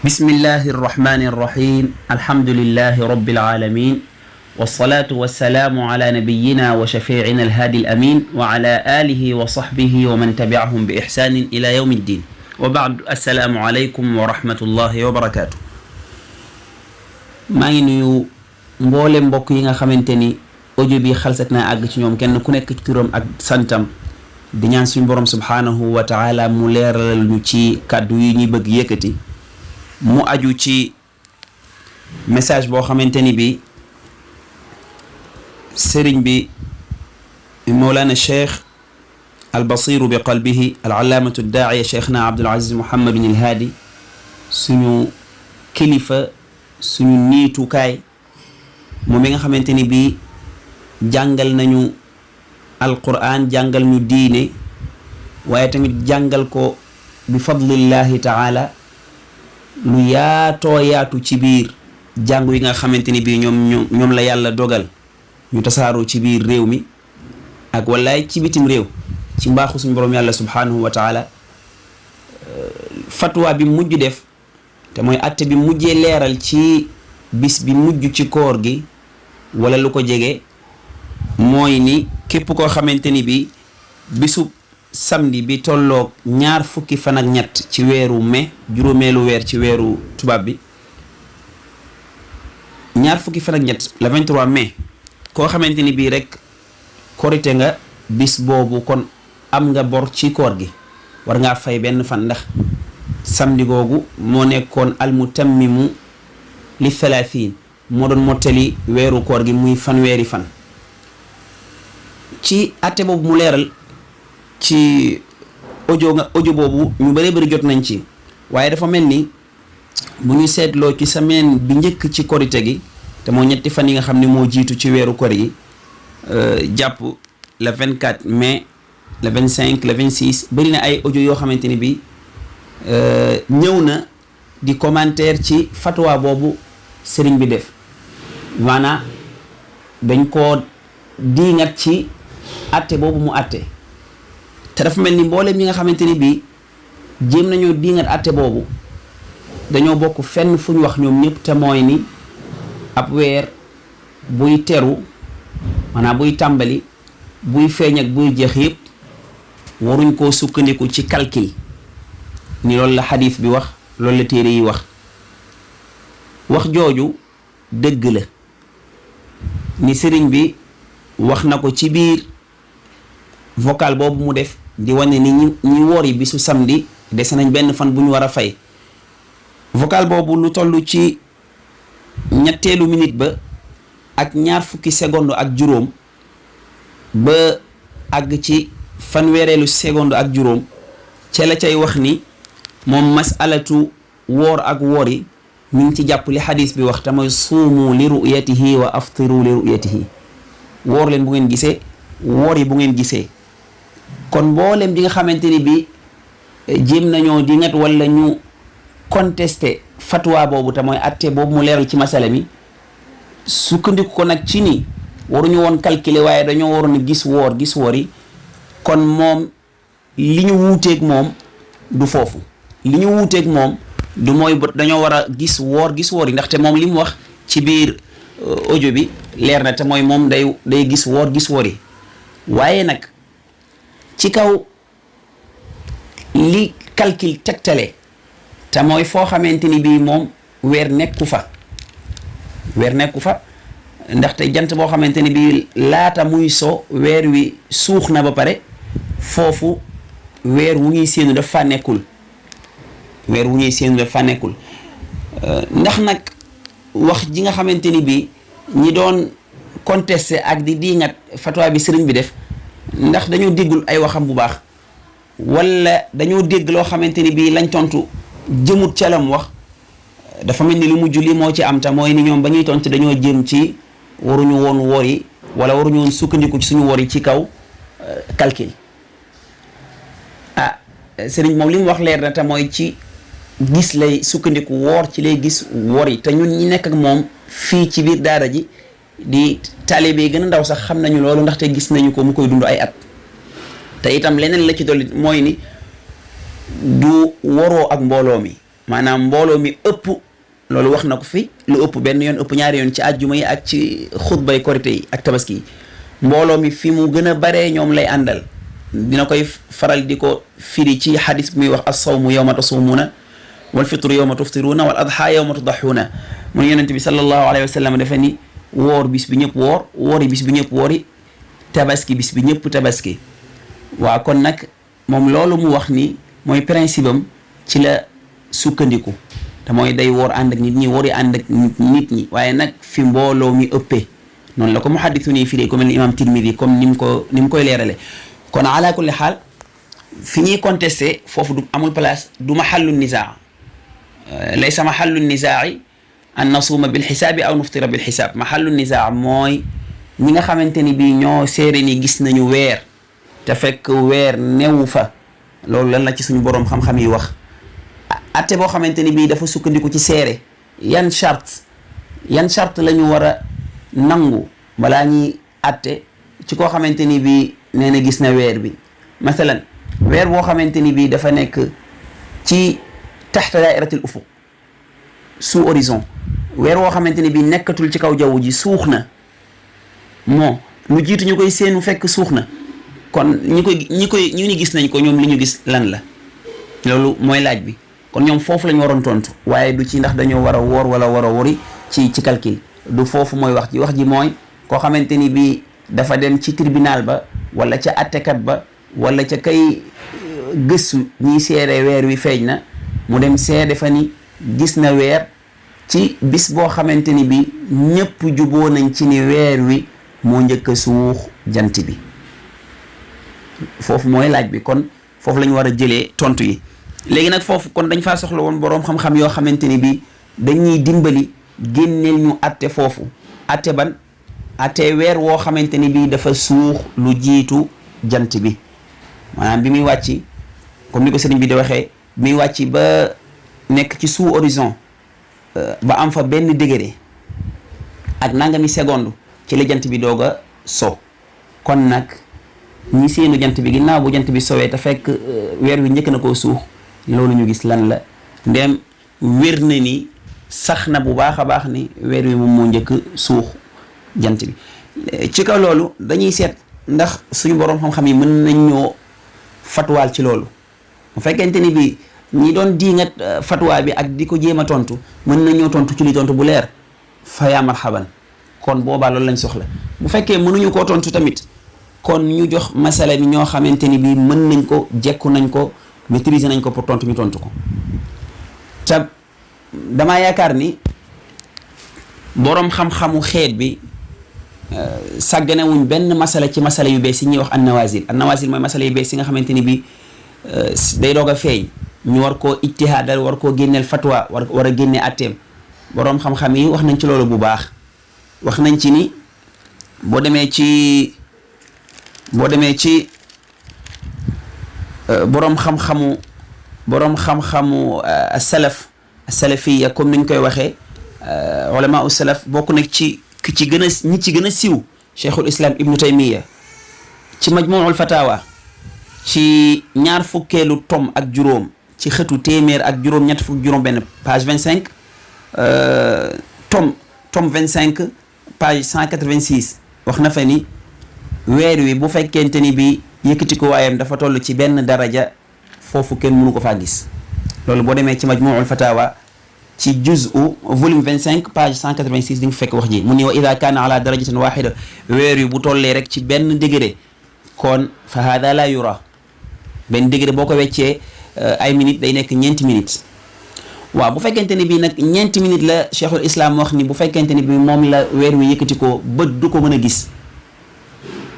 بسم الله الرحمن الرحيم الحمد لله رب العالمين والصلاة والسلام على نبينا وشفيعنا الهادي الأمين وعلى آله وصحبه ومن تبعهم بإحسان إلى يوم الدين وبعد السلام عليكم ورحمة الله وبركاته ما نيو mboolem mbokk yi nga xamanteni audio bi xalsat na ag ci ñoom kenn ku nekk ci turam ak santam di ñaan suñu borom subhanahu wa ta'ala mu leeral ñu ci kàddu yi ñi bëgg yëkëti mu aju ci message boo xamante ni bi sëriñ bi Mawlana Cheikh al-Basiru bi qalbihi al-allamatu ad-da'iya Cheikhna Abdul Aziz Muhammad al Hadi suñu kilifa suñu niitukaay moom mi nga xamante ni bi jàngal nañu alquran jàngal ñu diine waaye tamit jàngal ko bi fadlillahi ta'ala lu yaatoo yaatu ci biir jàngu yi nga xamante ni bii ñoom la yàlla dogal ñu tasaaroo ci biir réew mi ak wallaay ci bitim réew ci mbaaxu suñu borom yàlla subhanahu wa taala fatwa bi mujj def te mooy atte bi mujjee leeral ci bis bi mujj ci koor gi wala lu ko jege mooy ni képp koo xamante ni bi bisu samedi bi tolloog ñaar fukki fan ak ñett ci weeru mai juróomeelu weer ci weeru tubaab bi ñaar fukki fan ak ñett le 23 mai koo xamante ni bii rek korite nga bis boobu kon am nga bor ci koor gi war ngaa fay benn fan ndax samedi googu moo nekkoon almutammimu li 30 moo doon mottali weeru koor gi muy fanweeri fan ci atte boobu mu leeral ci audio boobu ñu bari jot nañ ci waaye dafa mel ni bu ñu seetloo ci semaine bi njëkk ci korite gi te moo ñetti fan yi nga xam ne moo jiitu ci weeru koor gi jàpp le 24 mai le 25 le 26 bari na ay audio yoo xamante ni bi ñëw na di commentaire ci fatwa boobu sëriñ bi def maanaam dañ koo diingat ci atte boobu mu atte te dafa mel ni mboolem ñi nga xamante ni bii jéem nañoo diingat atte boobu dañoo bokk fenn fu ñu wax ñoom ñëpp te mooy ni ab weer buy teru maanaam buy tàmbali buy feeñ ak buy jeex yëpp waruñ koo sukkandiku ci calcul ni loolu la xadiis bi wax loolu la téere yi wax jooju dëgg la ni sëriñ bi wax na ko ci biir vocal boobu mu def di wane ni ñi woori bisu samedi des nañ benn fan bu ñu war a fay vocal boobu lu toll ci ñetteelu minute ba ak ñaar fukki seconde ak juróom ba àgg ci fanweereelu seconde ak juróom ca la cay wax ni moom masalatu woor ak woori mi ngi ci jàpp li xadis bi wax te mooy suumu li ru'yatihi wa aftiru li ru'yatihi woor leen bu ngeen gisee woor yi bu ngeen gisee kon mboolem di nga xamante ni bi jéem nañoo di ngat wala ñu contesté fatwa boobu te mooy atte boobu mu leeral ci masala mi sukkandiku ko nag ci ni waruñu woon calculer waaye dañoo waroon a gis woor yi kon moom li ñu wuuteeg moom du foofu li ñu wuuteeg moom du mooy dañoo war a gis woor yi ndaxte moom li mu wax ci biir audio bi leer na te mooy moom day gis woor yi waaye nag ci kaw li calcul tegtale te mooy foo xamante ni bii moom weer nekku fa ndaxte jant boo xamante ni bii laata muy so weer wi suux na ba pare foofu weer wu ñuy séenu dafa nekkul ndax nag wax ji nga xamante ni bii ñi doon contesté ak di diingat fatwa bi sëriñ bi def ndax dañoo déggul ay waxam bu baax wala dañoo dégg loo xamante ni bii lañ tontu jëmut ca lam wax dafa mel ni lu mujj li moo ci am ta mooy ni ñoom ba ñuy tontu dañoo jëm ci waruñu woon woor yi wala waruñu woon sukkandiku ci suñu woor yi ci kaw calcul sëriñ moom li mu wax leer na te mooy ci gis lay sukkandiku woor ci lay gis woor yi te ñun ñi nekk ak moom fii ci biir daara ji di taalibe gën a ndaw sax xam nañu loolu ndaxte gis nañu ko mu koy dund ay at te itam leneen la ci dolli mooy ni du waroo ak mbooloo mi maanaam mbooloo mi ëpp loolu wax na ko fi lu ëpp benn yoon ëpp ñaari yoon ci àjjuma yi ak ci xutbay korité yi ak tabaski yi mbooloo mi fi mu gën a baree ñoom lay àndal dina koy faral di ko firi ci xadis bi muy wax as-sawmu yawma tasumuuna wal fitru yawma tuftiruuna wal adha yawma tudaxuuna mun yonent bi sallallahu alayhi wa sallam dafa ni woor bis bi ñëpp woori bis bi ñëpp woori tabaski bis bi ñëpp tabaski waaw kon nag moom loolu mu wax ni mooy principe am ci la sukkandiku te mooy day woor ànd ak nit ñi woori ànd ak nit ñi waaye nag fi mbooloo mi ëppee noonu la ko muhaddisu nii firi ko mel ni imam Tirmidi comme ni mu koy leerale kon ala kulli xaal fi ñuy contesté foofu du amul place du mahallu nizaa laysa mahallu nizaa'i an nasuuma bil xisaabi aw nuftira bil xisaab mahallu nizaa mooy ñi nga xamante ni bii ñoo seere ni gis nañu weer te fekk weer newu fa loolu lan la ci suñu boroom xam-xam yi wax atte boo xamante ni bii dafa sukkandiku ci seere yan charte la ñu war a nangu balaa ñuy atte ci koo xamante ni bii nee na gis na weer bi mathalan weer boo xamante ni bii dafa nekk ci taxta daairatil ufuq sous horizon weer woo xamante ni bii nekkatul ci kaw jaww ji suux na moo lu jiitu ñu koy seenu fekk suux na kon ñu ni gis nañ ko ñoom li ñu gis lan la loolu mooy laaj bi kon ñoom foofu la ñu waroon tontu waaye du ci ndax dañoo war a woor wala war a wori ci calcul du foofu mooy wax ji mooy koo xamante ni bii dafa dem ci tribunal ba wala ca attekat ba wala ca kay gëstu ñiy seere weer wi feeñ na mu dem seede fa ni gis na weer ci bis boo xamante ni bi ñëpp juboo nañ ci ni weer wi moo njëkk a suux jant bi foofu mooy laaj bi kon foofu la ñu war a jëlee tontu yi léegi nag foofu kon dañ faa soxla woon boroom xam-xam yoo xamante ni bi dañuy dimbali génneel ñu atte foofu atte ban atte weer woo xamante ni bi dafa suux lu jiitu jant bi maanaam bi muy wàcc comme ni ko sëriñ bi di waxee bi muy wàcc ba nekk ci sous horizon ba am fa benn degré ak nangami seconde ci la jant bi doog a so kon nag ñi seenu jant bi ginnaaw bu jant bi sowee te fekk weer wi njëkk na koo suux loolu ñu gis lan la ndem wér na ni sax na bu baax a baax ni weer wi moom moo njëkk suux jant bi ci kaw loolu dañuy seet ndax suñu boroom xam-xam yi mën nañ ñoo fatwaal ci loolu bu fekkente ni bi ñi doon diingat fatwa bi ak di ko jéem a tontu mën nañoo tontu ci li tontu bu leer fa yaa marhaban kon boobaa loolu lañ soxla bu fekkee mënuñu koo tontu tamit kon ñu jox masala bi ñoo xamante ni bi mën nañ ko jekku nañ ko maîtriser nañ ko pour tontu ñu tontu ko te damaa yaakaar ni boroom xam-xamu xeet bi sàgganewuñ benn masala ci masala yu bees yi ñuy wax an-nawazil mooy masala yu bees yi nga xamante ni bi day doog a feeñ ñu war koo ijtihaadal war koo génneel fatwa war a génne atteem boroom xam-xam yi wax nañ ci loolu bu baax wax nañ ci ni boo demee ci boroom xam-xamu salafiya comme niñ koy waxee ulama salaf bokk nag ci ñi ci gën a siiw cheikhul islam ibnu taymiya ci majmuul fatawa ci ñaar fukkeelu tom ak juróom ci xëtu téeméer ak juróom ñett fukk juróom benn page 25 tom 25 page 186 wax na fa ni weer wi bu fekkente ni bi yëkkati ko waayam dafa toll ci benn daraja foofu kenn mënu ko faa gis loolu boo demee ci majmuul fatawa ci juz'u volume 25 page 186 di nga fekk wax ji mu ni wa ida kaana ala darajatin waxida weer wi bu tollee rek ci benn degré kon fa hada la yura benn degré boo ko weccee ay minutes day nekk ñeenti minutes waaw bu fekkente ni bii nag ñeenti minutes la cheikhul islam wax ni bu fekkente ni bi moom la weer wi yëkkati ko bët du ko mën a gis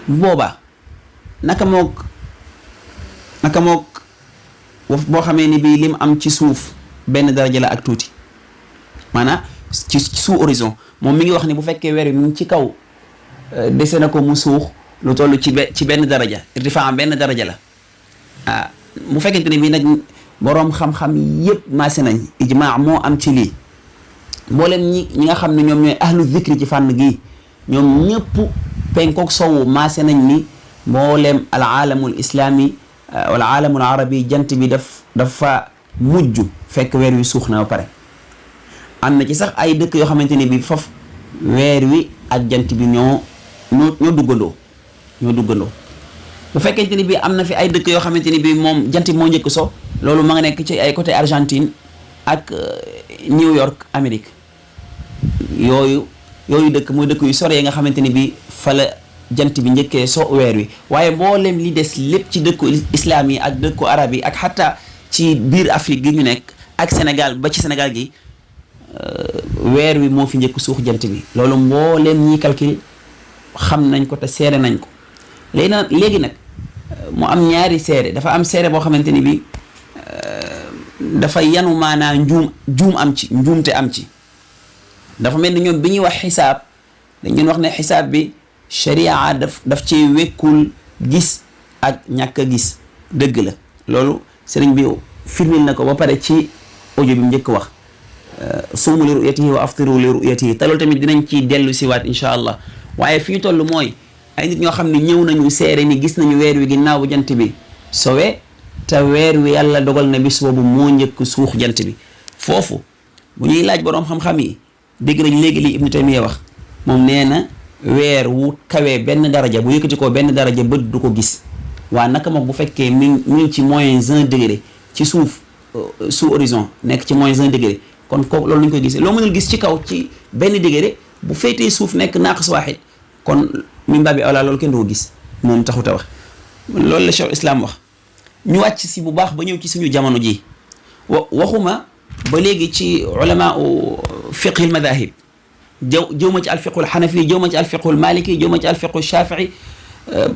boobaa naka mook boo xamee ni bii lim am ci suuf benn daraja la ak tuuti maanaam ci sous horizon moom mi ngi wax ni bu fekkee weer wi mu ngi ci kaw dese na ko mu suux lu toll ci benn daraja irtifaa benn daraja la bu fekkente ni bii nag boroom xam-xam yépp maase nañ ijmaa moo am ci lii mboolem ñi nga xam ne ñoom ñooy ahlu zikri ci fànn gii ñoom ñëpp penkook sowu maase nañ ni mboolem al aalamul islami wal aalamul arabi jant bi dafa mujj fekk weer wi suux na ba pare. am na ci sax ay dëkk yoo xamante ni bi foofu weer wi ak jant bi ñoo duggandoo bu fekkente ni bi am na fi ay dëkk yoo xamante ni bi moom jant bi moo njëkk so loolu ma nga nekk ci ay côté Argentine ak New York Amérique yooyu dëkk mooy dëkk yu sore nga xamante ni bi fa la jant bi njëkkee so weer wi. waaye mboolem li des lépp ci dëkku islam yi ak dëkku arab yi ak xataa ci biir Afrique gi ñu nekk ak Sénégal ba ci Sénégal gi weer wi moo fi njëkk suux jant bi. loolu mboolem ñi calcul xam nañ ko te seere nañ ko. léegi nag mu am ñaari seere. dafa am seere boo xamante ni bi dafa yanu maanaa njuumte am ci. dafa mel ni ñoom bi ñuy wax xisaab dañ leen wax ne xisaab bi sharia daf ci wekkul gis ak ñàkk a gis. dëgg la loolu sëriñ bi firmil na ko ba pare ci audio bi mu njëkk wax suumu li ru'yatihi wa aftiru li ru'yatihi te loolu tamit dinañ ci dellu siwaat insha allah. waaye fi ñu toll mooy ay nit ñoo xam ne ñëw nañu seere ni gis nañu weer wi ginnaaw bu jant bi sowe te weer wi yàlla dogal na bis boobu moo njëkk suux jant bi. foofu bu ñuy laaj boroom xam-xam yi dégg nañ léegi li Ibnu Taymiya wax moom nee na weer wu kawee benn daraja bu yëkkati ko benn daraja bët du ko gis. waa naka moom bu fekkee mi ngi ci -1 degré ci suuf sous horizon nekk ci -1 degré kon kooku loolu lañ koy gisee. loo mënul gis ci kaw ci benn degré bu féetee suuf nekk naaqis waaxid kon min baabi awlaa loolu kenn du ko gis moom taxut a wax. loolu la Cheikh Islam wax. ñu wàcc si bu baax ba ñëw ci suñu jamono ji waxuma ba léegi ci ulama fiqhil madahib jëw ma ci alfiqul xanafi jëw ma ci alfiqul maliki jëw ma ci alfiqul shafii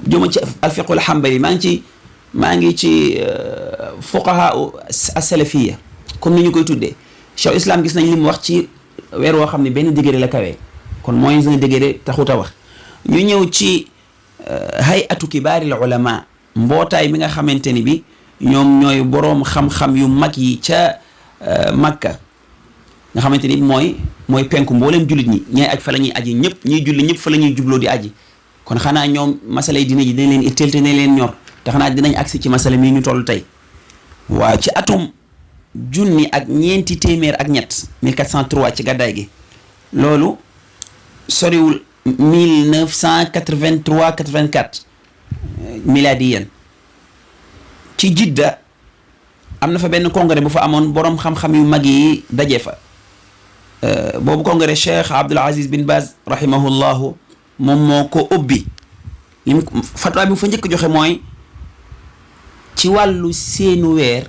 jëw ma ci alfiqul xambali maa ngi ci fuqaha as-salafiyya comme ni ñu koy tuddee. Cheikh Islam gis nañ li mu wax ci weer woo xam ne benn degré la kawee kon -1 degré taxut a wax. ñu ñëw ci hay'atu kibaaril ulama mbootaay mi nga xamante ni bi ñoom ñooy boroom xam-xam yu mag yi ca Makka nga xamante ni mooy penku mbooleem jullit ñi ñay aj fa la ñuy aji ñëpp ñuy julli ñëpp fa la ñuy jubloo di aji. kon xanaa ñoom masala yi dina ji dinañ leen itteel te dinañ leen ñor te xanaa dinañ agsi ci masala mii ñu toll tey. waaw ci atum 1403 ci gàddaay gi loolu soriwul 1983-84 miladiyen ci Jidda am na fa benn congrès bu fa amoon boroom xam-xam yu mag yi daje fa. boobu congrès Cheikh Abdul Aziz bin Baz rahimahullahu moom moo ko ubbi. fatwa bi mu fa njëkk joxe mooy ci wàllu seenu weer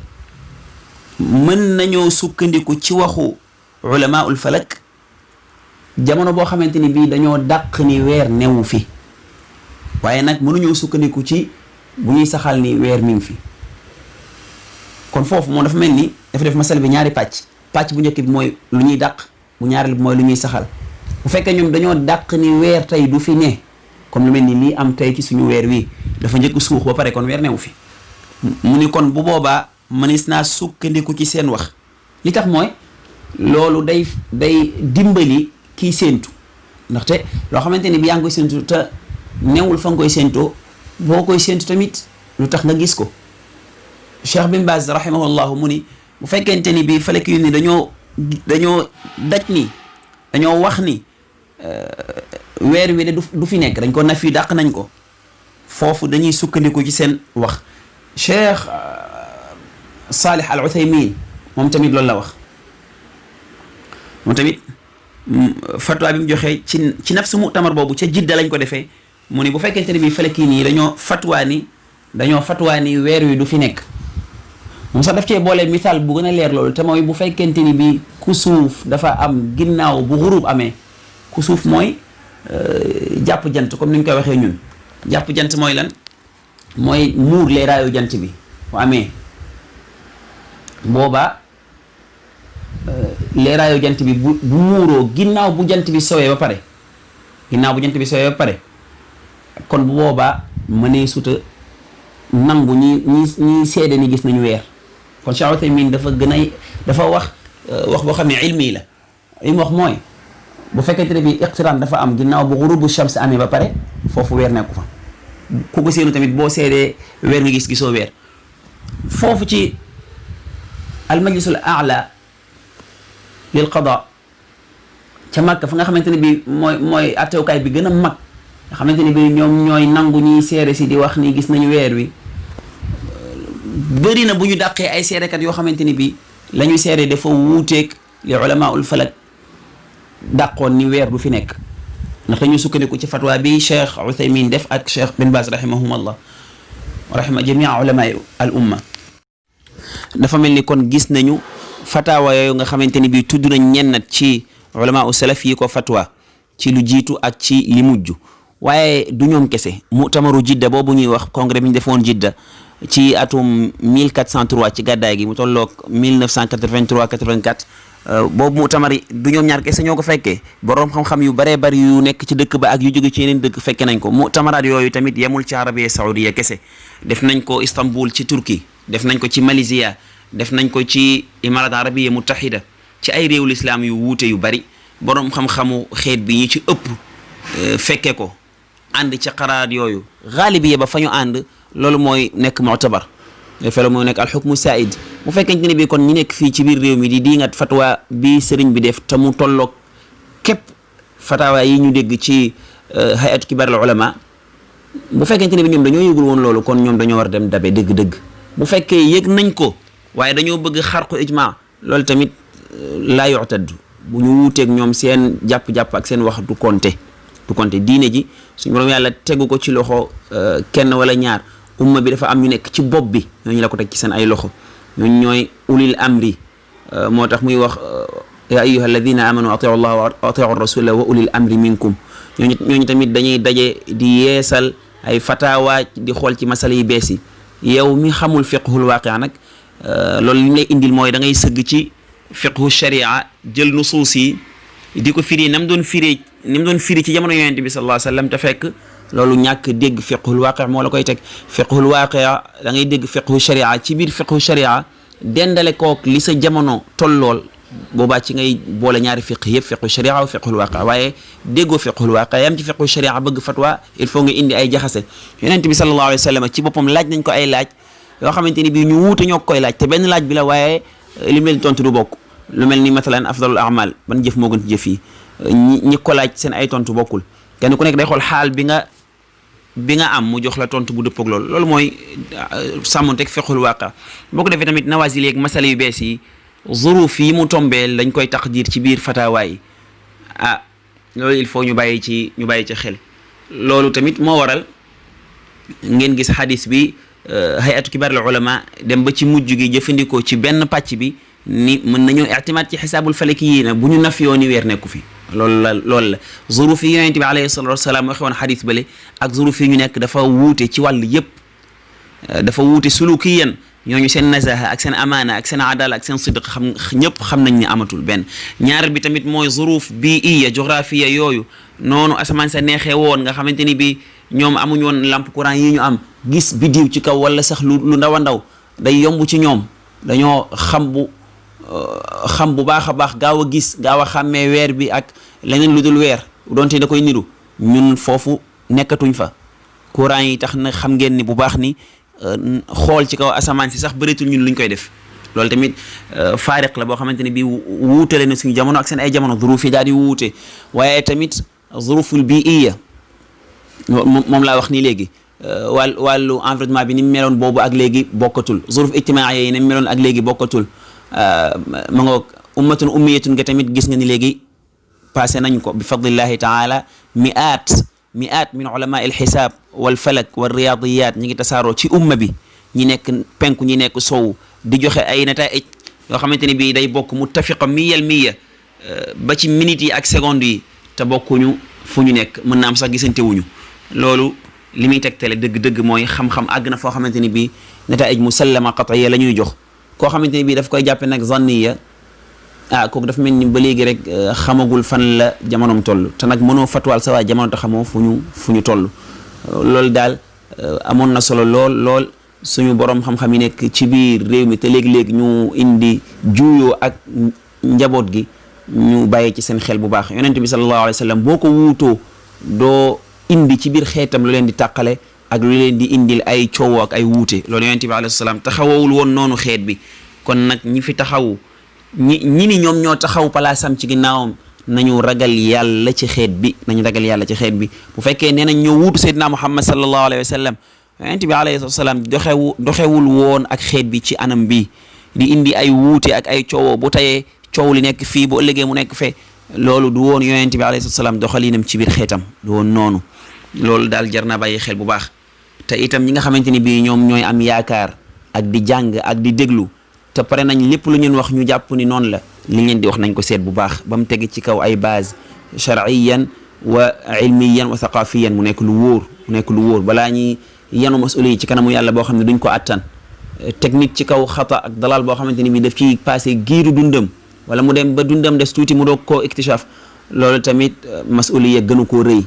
mën nañoo sukkandiku ci waxu ulamaul falak jamono boo xamante ni bii dañoo dàq ni weer newu fi waaye nag mënuñoo sukkandiku ci bu ñuy saxal ni weer mi ngi fi. kon foofu moom dafa mel ni dafa def masal bi ñaari pàcc bu njëkk bi mooy lu ñuy dàq bu ñaareel bi mooy lu ñuy saxal. bu fekkee ñoom dañoo dàq ni weer tey du fi ne comme lu mel ni lii am tey ci suñu weer wi dafa njëkk suux ba pare kon weer newu fi mu ni kon bu boobaa mënees naa sukkandiku ci seen wax. li tax mooy loolu day dimbali kiy séentu ndaxte loo xamante ni bi yaa ngi koy séentu te newul fa nga koy séentoo boo koy séentu tamit lu tax nga gis ko. Cheikh bin Baz rahimahullahu mu ni bu fekkente ni bi falek yu ni dañoo daj ni dañoo wax ni weer wi de du fi nekk dañ ko naf yi dàq nañ ko foofu dañuy sukkandiku ci seen wax. Cheikh Salih al Uthaymin moom tamit loolu la wax moom tamit fatwa bi mu joxee ci nafsu mu'tamar boobu ca Jidda lañ ko defee mu ni bu fekkente ni bi falek yi nii dañoo fatwa ni weer wi du fi nekk. moom sax daf cee boole misaal bu gën a leer loolu te mooy bu fekkente ni bi kusuuf dafa am ginnaaw bu xurub amee kusuuf mooy jàpp jant comme ni ñu koy waxee ñun jàpp jant mooy lan mooy muur leeraayu jant bi bu amee boobaa leeraayu jant bi bu muuroo ginnaaw bu jant bi sowee ba pare kon bu boobaa mënee suta nangu ñi seede ni gis nañu weer. kon Cheikh Uthaymin dafa wax boo xam ne ilmi la li mu wax mooy bu fekkente ne bi iqtiraan dafa am ginnaaw bu xurubu shams amee ba pare foofu weer nekku fa ku ko seenu tamit boo seedee weer nga gisoo weer. foofu ci al majlisul a'la lil qada ca Makka fa nga xamante ne bi mooy attewukaay bi gën a mag nga xamante ne bi ñoom ñooy nangu ñuy seere si di wax ni gis nañu weer wi bëri na bu ñu dàqee ay seerekat yoo xamante ni bi la ñuy seere dafa wuuteeg li ulamaul falak dàqoon ni weer du fi nekk ndax dañu sukkandiku ci fatwa bi Cheikh Uthaymin def ak Cheikh bin Baz rahimahumullah wa rahima jamia ulama al umma. dafa mel ni kon gis nañu fatawa yooyu nga xamante ni bi tudd nañ ñennat ci ulama u salaf yi ko fatwa ci lu jiitu ak ci li mujj waaye du ñoom kese mu'tamaru jidda boobu ñuy wax congrès bi ñu defoon jidda ci atum 1403 ci gàddaay gi mu tolloog 1983 84 boobu mu'tamar du ñoom ñaar kese ñoo ko fekkee boroom xam-xam yu baree bari yu nekk ci dëkk ba ak yu jóge ci yeneen dëkk fekke nañ ko mu'tamaraat yooyu tamit yemul ci Arabia Saoudia kese def nañ ko Istanbul ci Turquie def nañ ko ci Malaysia def nañ ko ci Imarat Arabia Mutahida ci ay réewu lislaam yu wuute yu bari boroom xam-xamu xeet bi ñi ci ëpp fekke ko ànd ci xaraat yooyu xaalibiya ba fa ñu ànd loolu mooy nekk mu'tabar felo mooy nekk alxukmu said bu fekkente ne bi kon ñi nekk fii ci biir réew mi di diingat fatwa bi sëriñ bi def te mu tolloog képp fatawa yi ñu dégg ci hayatu kibar al ulama bu fekkente ne bi ñoom dañoo yëgul woon loolu kon ñoom dañoo war a dem dabe dëgg-dëgg bu fekkee yëg nañ ko waaye dañoo bëgg xarqu ijma loolu tamit laa yu'tad bu ñu wuuteeg ñoom seen jàpp-jàpp ak seen wax du compter diine ji suñu borom yàlla tegu ko ci loxo kenn wala ñaar umma bi dafa am ñu nekk ci bopp bi ñooñu la ko teg ci seen ay loxo ñooñu ñooy ulil amri moo tax muy wax ya ayyuha alladina amanu atiu allah wa atiu rasula wa ulil amri minkum ñooñu tamit dañuy daje di yeesal ay fatawa di xool ci masala yi bees yi yow mi xamul fiqhul waaqi nag loolu li mu lay indil mooy da ngay sëgg ci fiqhu sharia jël nusuus yi di ko firi nam doon firi ci jamono yonent bi sallallahu alayhi wa sallam te fekk loolu ñàkk dégg fiqhul waaqi moo la koy teg fiqhul waaqi da ngay dégg fiqhu sharia ci biir fiqhu sharia dendale kook li sa jamono tollool boobaa ci ngay boole ñaari fiq yëpp fiqhu sharia wa fiqhul waaqi waaye déggoo fiqhul waaqi yam ci fiqhu sharia bëgg fatwa il faut nga indi ay jaxase yonent bi sallallahu alayhi wa sallam ci boppam laaj nañ ko ay laaj yoo xamante ni bii ñu wuute ñoo koy laaj te benn laaj bi la waaye li mu leen tontu du bokk lu mel ni mathalan afdalul a'mal ban jëf moo gën ci jëf yi ñi ko laaj seen ay tontu bokkul kenn ku nekk day xool xaal bi nga am mu jox la tontu bu dëppoog loolu mooy sàmmonteeg fiqhul waaqa boo ko defee tamit nawazil yeeg masala yu bees yi zuruf yi mu tombeel dañ koy taqdir ci biir fatawa yi loolu il faut ñu bàyyi ci xel loolu tamit moo waral ngeen gis xadis bi hayatu kibar al ulama dem ba ci mujj gi jëfandikoo ci benn pàcc bi ni mën nañoo i'timaad ci xisaabul falaki yi na bu ñu naf yoo ni weer nekku fi loolu la zuruf yi yonent bi alayhi salatu wasalaam waxe woon xadis bale ak zuruf yi ñu nekk dafa wuute ci wàll yëpp dafa wuute sulukiyan ñooñu seen nazaha ak seen amaana ak seen adala ak seen sidq ñëpp xam nañ ni amatul benn ñaareel bi tamit mooy zuruf biiya géographia yooyu noonu asamaan sa neexee woon nga xamante ni bi ñoom amuñ woon lampe courant yi ñu am gis bidiw ci kaw wala sax lu ndaw a ndaw day yomb ci ñoom dañoo xam bu baax a baax gaaw a gis gaaw a xàmmee weer bi ak leneen lu dul weer donte da koy niru ñun foofu nekkatuñ fa courant yi tax na xam ngeen ni bu baax ni xool ci kaw asamaan si sax bëreetul ñun luñ koy def loolu tamit faariq la boo xamante ne bii wuutale na suñu jamono ak seen ay jamono zuruf yi daal di wuute waaye tamit zuruful biiya moom laa wax nii léegi wàllu environnement bi ni mu meloon boobu ak léegi bokkatul zuruf ijtimaaiya yi ni mu meloon ak léegi bokkatul ma ngoog ummatun ummiyatun nga tamit gis nga ni léegi passé nañ ko bi fadlillahi taala mi'at min ulama al xisaab wal falak wal riyadiyat ñi ngi tasaaroo ci umma bi ñi nekk penku ñi nekk sow di joxe ay nataij yoo xamante ne bii day bokk muttafiqa miyal miya ba ci minutes yi ak secondes yi te bokkuñu fu ñu nekk mën na am sax gisante wuñu loolu li muy tegtale dëgg-dëgg mooy xam-xam àgg na foo xamante ni bii nataij musallama qat'iyya la ñuy jox koo xamante ni bii daf koy jàppe nag zanniya kooku dafa mel ni ba léegi rek xamagul fan la jamonoom toll te nag mënoo fatwaal sa waa jamono te xamoo fu ñu toll loolu daal amoon na solo lool suñu borom xam-xam yi nekk ci biir réew mi te léegi-léegi ñu indi juuyoo ak njaboot gi ñu bàyyi ci seen xel bu baax yonent bi sallallahu alayhi wa sallam boo ko wuutoo doo indi ci biir xeetam lu leen di tàqale ak lu leen di indil ay coowoo ak ay wuute loolu yonent bi alayhi salaam taxawawul woon noonu xeet bi kon nag ñi fi taxaw ñi ni ñoom ñoo taxaw palaasam ci ginnaawam nañu ragal yàlla ci xeet bi nañu ragal yàlla ci xeet bi bu fekkee nee nañ ñoo wuutu Seydina Muhammad sallallahu alayhi wa sallam yonent bi alayhi salaam doxewul woon ak xeet bi ci anam bi di indi ay wuute ak ay coowoo bu tayee coow li nekk fii bu ëllëgee mu nekk fee loolu du woon yonent bi alayhi salaam doxalinam ci biir xeetam du woon noonu loolu daal jar naa bàyyi xel bu baax te itam ñi nga xamante ni bii ñoom ñooy am yaakaar ak di jàng ak di déglu te pare nañ lépp lu ñun wax ñu jàpp ni noonu la li ngeen di wax nañ ko seet bu baax ba mu teg ci kaw ay base shar'iyan wa ilmiyan wa thaqafiyan mu nekk lu wóor balaa ñuy yanu masuliyi ci kanamu yàlla boo xam ne duñ ko attan technique ci kaw xata ak dalal boo xamante ni bii daf ci passé giiru dundam wala mu dem ba dundam des tuuti mu doog koo iktishaaf loolu tamit masuliya gënu koo rëy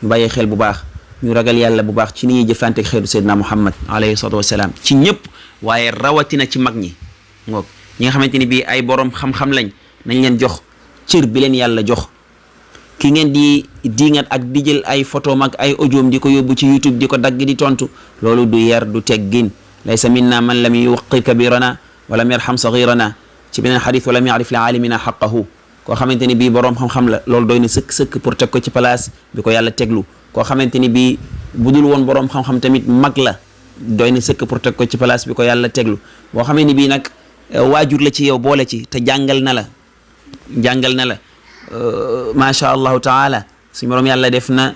ñu bàyyi xel bu baax ñu ragal yàlla bu baax ci ni ñuy jëflante ak xeetu Seydina Muhammad alayhi salatu wasalaam ci ñëpp waaye rawatina ci mag ñi ngoog ñi nga xamante ni bii ay borom xam-xam lañ nañ leen jox cër bi leen yàlla jox ki ngeen di diingat ak di jël ay photom ak ay audioom di ko yóbbu ci YouTube di ko dagg di tontu loolu du yar du teggin laysa minna man lam yuwaqir kabirana wa lam yarham saghirana ci beneen xadis wa lam yarif li aalimina xaqahu koo xamante ni bii borom xam-xam la loolu doy na sëkk pour teg ko ci place bi ko yàlla teglu koo xamante ni bii budul woon borom xam-xam tamit mag la doy na sëkk pour teg ko ci place bi ko yàlla teglu boo xamee ni bii nag waajur la ci yow boole ci te jàngal na la macha allahu taala suñu borom yàlla def na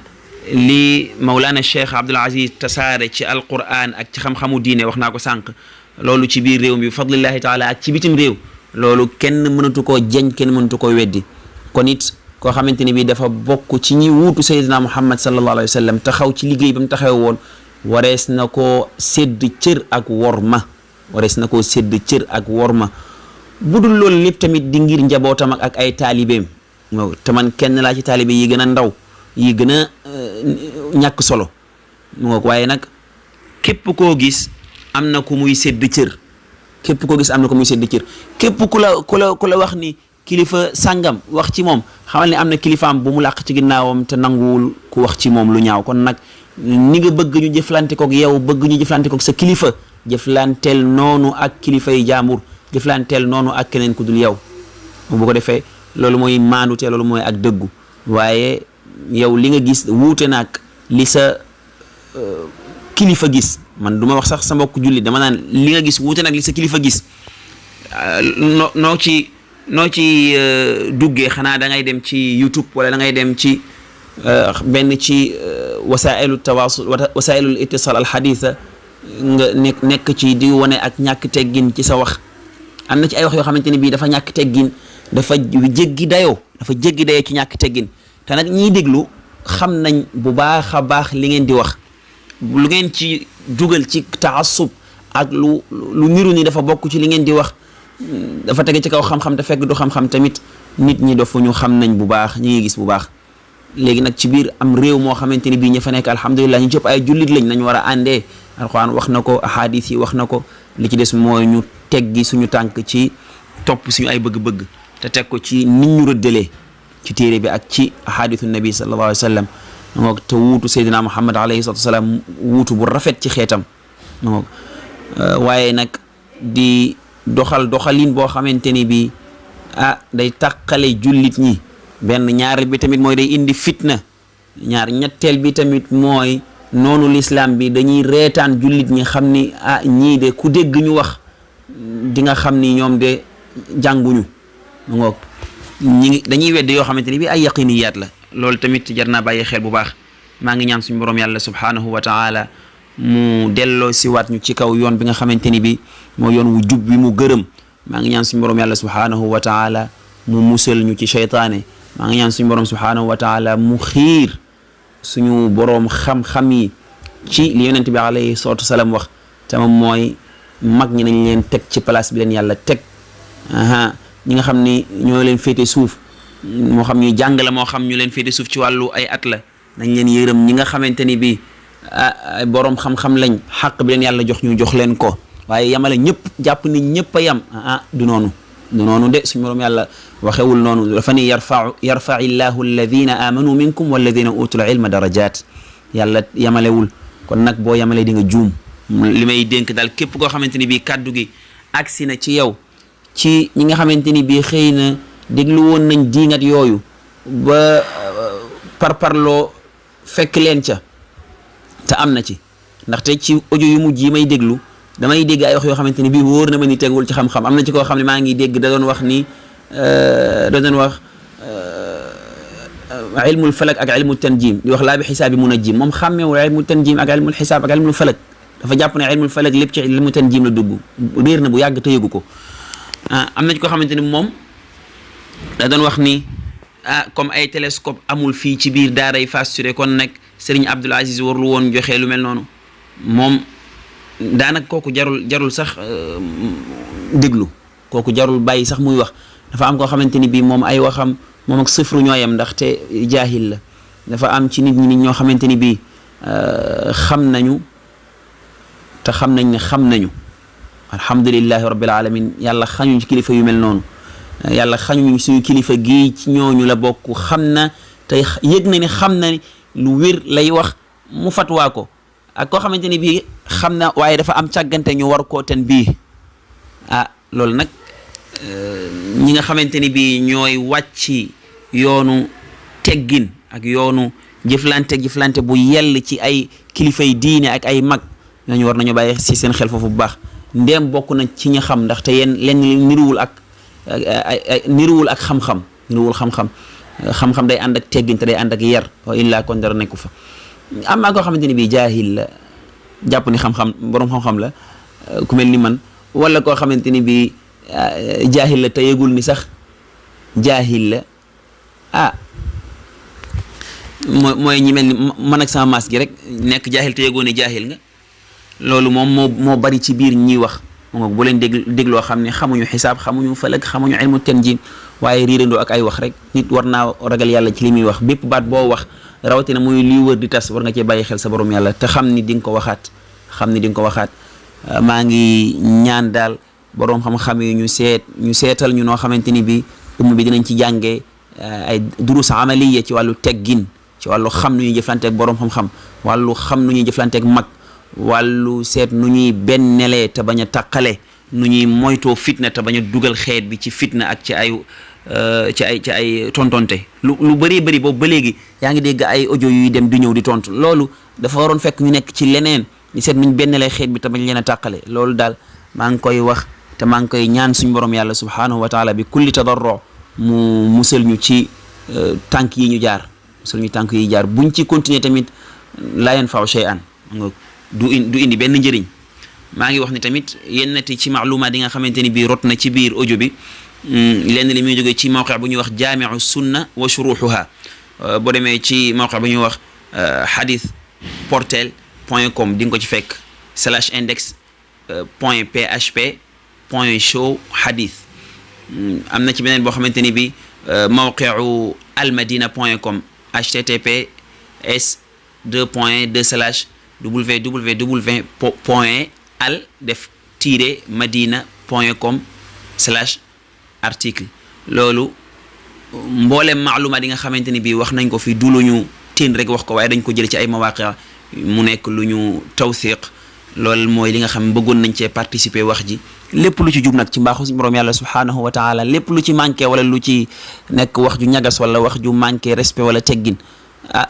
li Mawlana Cheikh Abdul Aziz tasaare ci alquran ak ci xam-xamu diine wax naa ko sànq loolu ci biir réew mi bi fadlillahi taala ak ci bitim réew loolu kenn mënatu koo jeñ kenn mënatu koo weddi kon it koo xamante ni bii dafa bokk ci ñi wuutu Seydina Muhammad sallallahu alayhi wa sallam taxaw ci liggéey ba mu taxaw woon warees na koo sédd cër ak worma budul loolu lépp tamit di ngir njabootam ak ay taalibeem te man kenn laa ci taalibe yi gën a ndaw yi gën a ñàkk solo waaye nag képp koo gis am na ku muy sédd cër képp ku la wax ni kilifa sàngam wax ci moom xamal ne am na kilifaam bu mu làq ci ginnaawam te nanguwul ku wax ci moom lu ñaaw kon nag ni nga bëgg ñu jëflante koog yow bëgg ñu jëflante koog sa kilifa jëflanteel noonu ak kilifa yi jaambur jëflanteel noonu ak keneen ku dul yow bu ko defee loolu mooy maandute loolu mooy ak dëggu waaye yow li nga gis wuute naag li sa kilifa gis man du ma wax sax sa mbokk julli dama naan li nga gis wuute naag li sa kilifa gis noo ci duggee xanaa da ngay dem ci YouTube wala da ngay dem ci benn ci wasailu tawasul wasailul ittisal al haditha nga nekk ci di wane ak ñàkk teggin ci sa wax am na ci ay wax yoo xamante ni bii dafa ñàkk teggin dafa jéggi dayoo ci ñàkk teggin te nag ñiy déglu xam nañ bu baax a baax li ngeen di wax lu ngeen ci dugal ci taassub ak lu niru ni dafa bokk ci li ngeen di wax dafa tege ci kaw xam-xam te fekk du xam-xam tamit nit ñi dafa ñu xam nañ bu baax ñi ngi gis bu baax léegi nag ci biir am réew moo xamante ni bii ña fa nekk alhamdulilah ñu jëpp ay jullit lañ nañ war a àndee alquran wax na ko ahadis yi wax na ko li ci des mooy ñu teggi suñu tànk ci topp suñu ay bëgg-bëgg te teg ko ci nit ñu rëddalee ci téere bi ak ci ahadithu nabi sallallahu alayhi wa sallam ngoog te wuutu Seydina Muhammad alayhi salatu wasalaam wuutu bu rafet ci xeetam ngoog waaye nag di doxalin boo xamante ni bi day tàqale jullit ñi benn ñaareel bi tamit mooy day indi fitna ñetteel bi tamit mooy noonu l'islam bi dañuy reetaan jullit ñi xam ni ñii de ku dégg ñu wax di nga xam ni ñoom de jànguñu ngoog dañuy wedd yoo xamante ni bi ay yaqiniyaat la loolu tamit jar naa bàyyi xel bu baax maa ngi ñaan suñu borom yàlla subhanahu wa taala mu delloo si waat ñu ci kaw yoon bi nga xamante ni bi moo yoon wu jub bi mu gërëm maa ngi ñaan suñu borom yàlla subhanahu wa taala mu musal ñu ci shaytaane maa ngi ñaan suñu borom subhanahu wa taala mu xiir suñu borom xam-xam yi ci li yonent bi alayhi salatu wasalaam wax te moom mooy mag ñi nañ leen teg ci place bi leen yàlla teg ñi nga xam ni ñoo leen féete suuf moo xam ñuy jàng la moo xam ñu leen féete suuf ci wàllu ay at la nañ leen yërëm ñi nga xamante ni bi boroom xam-xam lañ xaq bi leen yàlla jox ñu jox leen ko waaye yamale ñëpp jàpp ni ñëpp a yam du noonu de suñu borom yàlla waxewul noonu dafa ni yarfa illahu alladina amanu minkum walladina utul ilma darajat yàlla yamalewul kon nag boo yamalee di nga juum li may dénk daal képp koo xamante ni bii kàddu gi agsi na ci yow ci ñi nga xamante ni bii xëy na déglu woon nañ diingat yooyu ba parparloo fekk leen ca te am na ci ndaxte ci audio yu mujj yi may déglu damay dégg ay wax yoo xamante ni bii wóor na ma ni tegul ci xam-xam am na ci koo xam ne maa ngi dégg da doon wax ni da doon wax ilmul falak ak ilmul tanjim di wax laa bi xisaabi munajjim moom xàmmeewul ilmul tanjim ak ilmul xisaab ak ilmul falak dafa jàpp ne ilmul falak lépp ci ilmul tanjim la dugg réer na bu yàgg te yëgu ko am na ci koo xamante ni moom da doon wax ni comme ay télescope amul fii ci biir daaray Fass Touré kon nag Serigne Abdoul Aziz warlu woon joxe lu mel noonu moom daanaka kooku jarul sax déglu kooku jarul bàyyi sax muy wax dafa am koo xamante ni bii moom ay waxam moom ak sëfru ñooyam ndaxte jaahil la dafa am ci nit ñoo xamante ni bii xam nañu te xam nañ ne xam nañu alhamdulillahi rabbil alamin yàlla xañuñ ci kilifa yu mel noonu yàlla xañuñ suñu kilifa gii ci ñooñu la bokk xam na te yëg na ni xam na lu wér lay wax mu fatwaa ko ak koo xamante ni bii xam na waaye dafa am càggante ñu war koo ten bii loolu nag ñi nga xamante ni bii ñooy wàcc yoonu teggin ak yoonu jëflante bu yell ci ay kilifay diine ak ay mag ñooñu war nañu bàyyi si seen xel foofu bu baax ndéem bokk na ci ñi xam ndaxte yéen leen niruwul ak xam-xam xam-xam day ànd ak teggin te day ànd ak yar wa illaa kon dara nekku fa am naa koo xamante ni bii jaahil la jàpp ni xam-xam boroom xam-xam la ku mel ni man wala koo xamante ni bii jaahil la te yëgul ni sax jaahil la mooy ñi mel ni man ak sama maas gi rek nekk jaahil te yëgoo ne jaahil nga loolu moom moo bari ci biir ñiy wax moom bu leen dégloo xam ne xamuñu xisaab xamuñu falak xamuñu ilmu tanjim waaye riirandoo ak ay wax rek nit war naa ragal yàlla ci li muy wax bépp baat boo wax rawatina muy liy wër di tas war nga cee bàyyi xel sa borom yàlla te xam ni di nga ko waxaat maa ngi ñaan daal boroom xam-xam yi ñu seetal ñu noo xamante ni bi bi dinañ ci jàngee ay durus amaliya ci wàllu teggin ci wàllu xam nu ñuy jëflanteeg boroom xam-xam wàllu xam nu ñuy jëflanteeg mag wàllu seet nu ñuy bennelee te bañ a taqale nu ñuy moytoo fitna te bañ a dugal xeet bi ci fitna ak ci ay tontonte lu bëri boobu ba léegi yaa ngi dégg ay audio yuy dem di ñëw di tontu loolu dafa waroon fekk ñu nekk ci leneen ñu seet nuñ bennelee xeet bi te bañ leen a tàqale loolu daal maa ngi koy wax te maa ngi koy ñaan suñ borom yàlla subhanahu wa taala bi kulli tadarro mu musal ñu ci tànk yi ñu jaar buñ ci continuer tamit la yanfa'u shay'an du indi benn njëriñ maa ngi wax ni tamit yennati ci maalumaat yi nga xamante ni bii rot na ci biir audio bi lenn li muy jógee ci mawqi bu ñuy wax jaamiu sunna wa shuruhuha boo demee ci mawqi bu ñuy wax hadithportal.com di nga ko ci fekk /index point php point show hadith am na ci beneen boo xamante ni bi mawqiu almadina.com https www.al-madina.com/article loolu mboolem maalumaat yi nga xamante ni bii wax nañ ko fi du lu ñu tiin rek wax ko waaye dañ ko jël ci ay mawaqi mu nekk lu ñu tawsiq loolu mooy li nga xam bëggoon nañ cee participer wax ji lépp lu ci jub nag ci mbaaxu suñu borom yàlla subhanahu wa taala lépp lu ci manqué wala lu ci nekk wax ju ñagas wala wax ju manqué respect wala teggin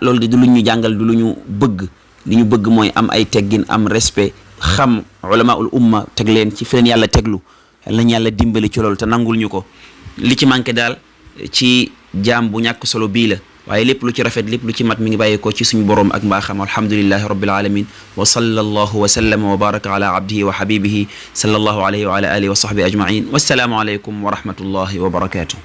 loolu de du lu ñu jàngal du lu ñu bëgg li ñu bëgg mooy am ay teggin am respect xam ulamaul umma teg leen ci fi leen yàlla teglu yàlla nañ yàlla dimbali ci loolu te nangul ñu ko li ci manqué daal ci jaam bu ñàkk solo bii la waaye lépp lu ci rafet lépp lu ci mat mi ngi bàyyeekoo ci suñu borom ak mbaaxam alhamdulillahi rabbil alamin wa sallallahu wa sallama wa baraka ala abdihi wa habibihi sallallahu alayhi wa ala alihi wa sahbihi ajmain wassalaamu alaykum wa rahmatullahi wa barakatuh